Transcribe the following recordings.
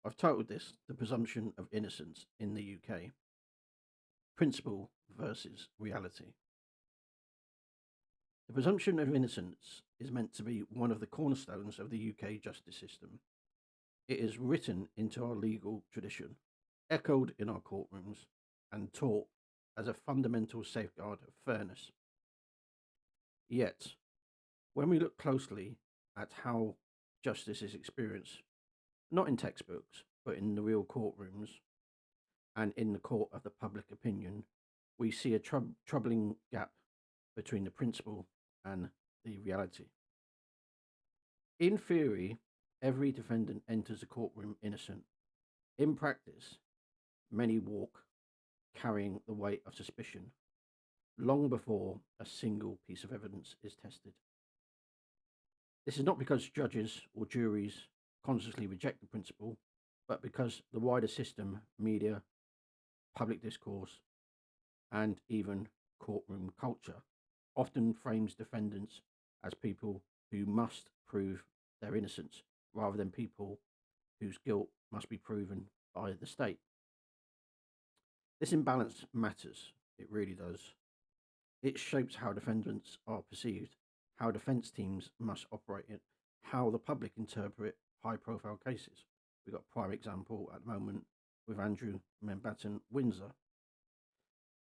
I've titled this The Presumption of Innocence in the UK: Principle versus Reality. The presumption of innocence is meant to be one of the cornerstones of the UK justice system. It is written into our legal tradition, echoed in our courtrooms, and taught as a fundamental safeguard of fairness. Yet, when we look closely at how justice is experienced, not in textbooks, but in the real courtrooms and in the court of the public opinion, we see a troubling gap between the principle and the reality. In theory, every defendant enters a courtroom innocent. In practice, many walk carrying the weight of suspicion long before a single piece of evidence is tested. This is not because judges or juries consciously reject the principle, but because the wider system, media, public discourse, and even courtroom culture often frames defendants as people who must prove their innocence rather than people whose guilt must be proven by the state. This imbalance matters, it really does. It shapes how defendants are perceived, how defence teams must operate it, how the public interpret high profile cases. We've got a prime example at the moment with Andrew Mountbatten Windsor.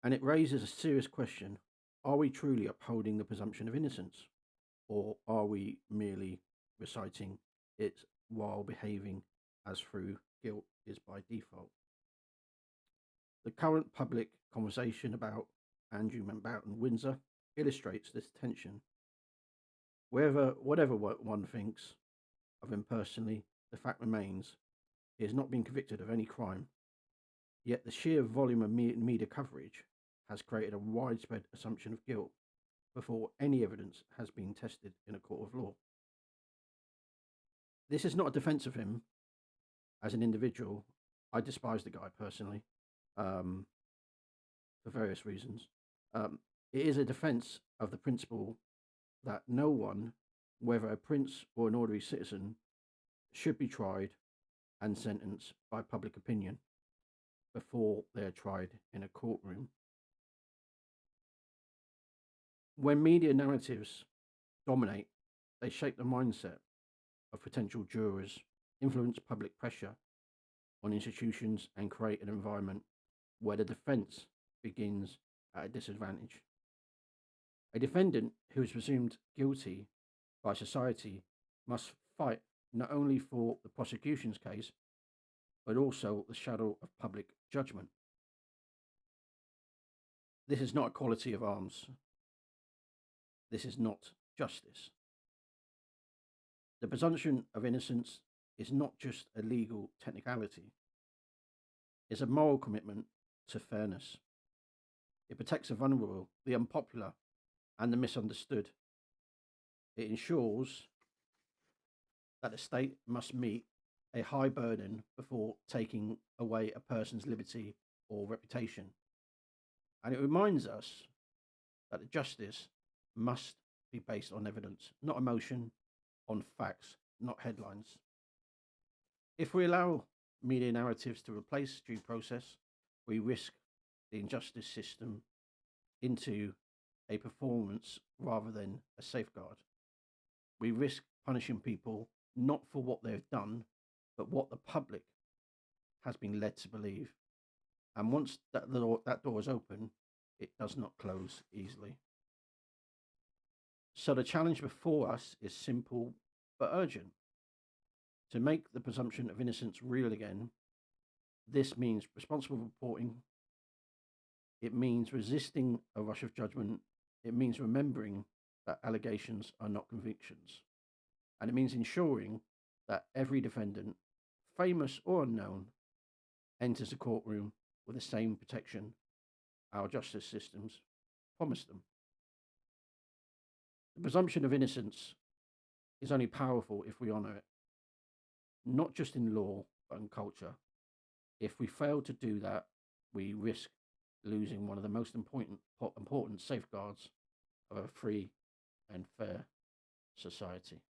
And it raises a serious question: are we truly upholding the presumption of innocence, or are we merely reciting it while behaving as though guilt is by default? The current public conversation about Andrew Mountbatten Windsor illustrates this tension. Whatever one thinks of him personally, the fact remains he has not been convicted of any crime. Yet the sheer volume of media coverage has created a widespread assumption of guilt before any evidence has been tested in a court of law. This is not a defence of him as an individual. I despise the guy personally, for various reasons. It is a defence of the principle that no one, whether a prince or an ordinary citizen, should be tried and sentenced by public opinion before they are tried in a courtroom. When media narratives dominate, they shape the mindset of potential jurors, influence public pressure on institutions, and create an environment where the defence begins at a disadvantage. A defendant who is presumed guilty by society must fight not only for the prosecution's case, but also the shadow of public judgment. This is not equality of arms. This is not justice. The presumption of innocence is not just a legal technicality. It's a moral commitment to fairness. It protects the vulnerable, the unpopular, and the misunderstood. It ensures that the state must meet a high burden before taking away a person's liberty or reputation. And it reminds us that the justice must be based on evidence, not emotion, on facts, not headlines. If we allow media narratives to replace due process, we risk the injustice system into a performance rather than a safeguard. We risk punishing people not for what they've done, but what the public has been led to believe. And once that door is open, it does not close easily. So the challenge before us is simple but urgent. To make the presumption of innocence real again, this means responsible reporting. It means resisting a rush of judgment. It means remembering that allegations are not convictions. And it means ensuring that every defendant, famous or unknown, enters the courtroom with the same protection our justice systems promise them. The presumption of innocence is only powerful if we honour it, not just in law, but in culture. If we fail to do that, we risk losing one of the most important safeguards of a free and fair society.